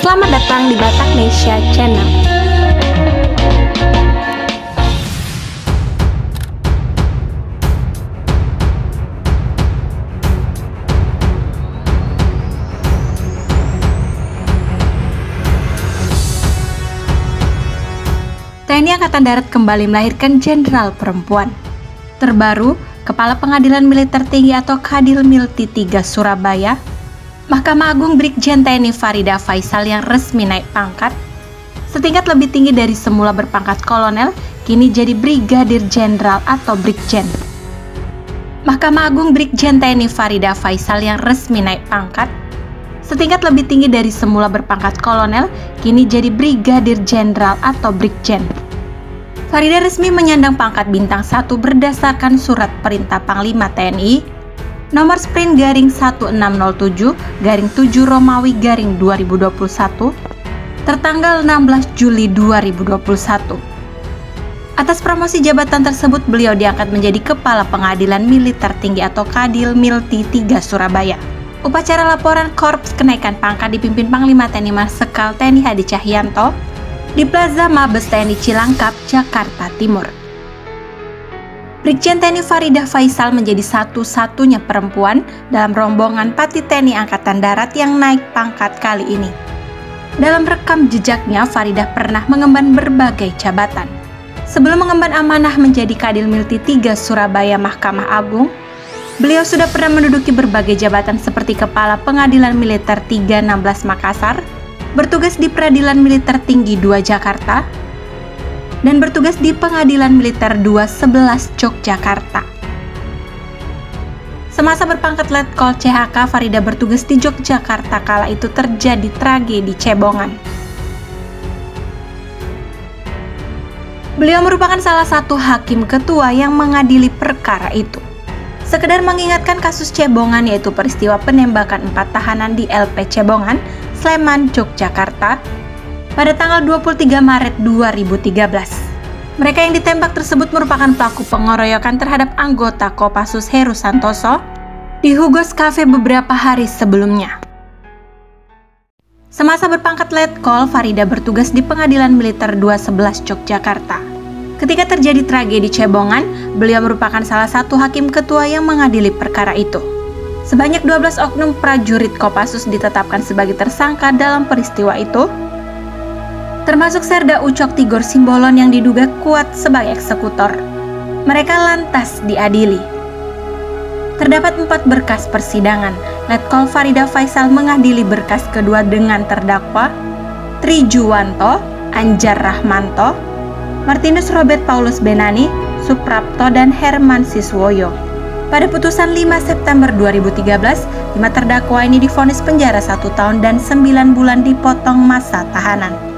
selamat datang di Bataknesia Channel. TNI Angkatan Darat kembali melahirkan jenderal perempuan. Terbaru, Kepala Pengadilan Militer Tinggi atau Kadil Milti 3 Surabaya, Mahkamah Agung Brigjen TNI Farida Faisal yang resmi naik pangkat, setingkat lebih tinggi dari semula berpangkat kolonel, kini jadi Brigadir Jenderal atau Brigjen. Mahkamah Agung Brigjen TNI Farida Faisal yang resmi naik pangkat, setingkat lebih tinggi dari semula berpangkat kolonel, kini jadi Brigadir Jenderal atau Brigjen. Farida resmi menyandang pangkat bintang 1 berdasarkan Surat Perintah Panglima TNI Nomor Sprint garing 1607 garing 7 Romawi garing 2021 tertanggal 16 Juli 2021. Atas promosi jabatan tersebut, beliau diangkat menjadi Kepala Pengadilan Militer Tinggi atau Kadil Milti 3 Surabaya. Upacara laporan Korps kenaikan pangkat dipimpin Panglima TNI Marsikal TNI Hadi Cahyanto di Plaza Mabes TNI Cilangkap, Jakarta Timur. Brigjen TNI Farida Faisal menjadi satu-satunya perempuan dalam rombongan Pati TNI Angkatan Darat yang naik pangkat kali ini. Dalam rekam jejaknya, Farida pernah mengemban berbagai jabatan. Sebelum mengemban amanah menjadi Kadil Milti 3 Surabaya Mahkamah Agung, beliau sudah pernah menduduki berbagai jabatan seperti Kepala Pengadilan Militer 316 Makassar, bertugas di Peradilan Militer Tinggi 2 Jakarta, dan bertugas di Pengadilan Militer 211 Yogyakarta. Semasa berpangkat Letkol CHK, Farida bertugas di Yogyakarta kala itu terjadi tragedi Cebongan. Beliau merupakan salah satu hakim ketua yang mengadili perkara itu. Sekedar mengingatkan kasus Cebongan, yaitu peristiwa penembakan 4 tahanan di LP Cebongan, Sleman, Yogyakarta, pada tanggal 23 Maret 2013. Mereka yang ditembak tersebut merupakan pelaku pengeroyokan terhadap anggota Kopassus Heru Santoso di Hugos Cafe beberapa hari sebelumnya. Semasa berpangkat Letkol, Farida bertugas di Pengadilan Militer 211 Yogyakarta. Ketika terjadi tragedi Cebongan, beliau merupakan salah satu hakim ketua yang mengadili perkara itu. Sebanyak 12 oknum prajurit Kopassus ditetapkan sebagai tersangka dalam peristiwa itu, termasuk Serda Ucok Tigor Simbolon yang diduga kuat sebagai eksekutor. Mereka lantas diadili. Terdapat 4 berkas persidangan. Letkol Farida Faisal mengadili berkas kedua dengan terdakwa Tri Juwanto, Anjar Rahmanto, Martinus Robert Paulus Benani, Suprapto, dan Herman Siswoyo. Pada putusan 5 September 2013, 5 terdakwa ini divonis penjara 1 tahun dan 9 bulan dipotong masa tahanan.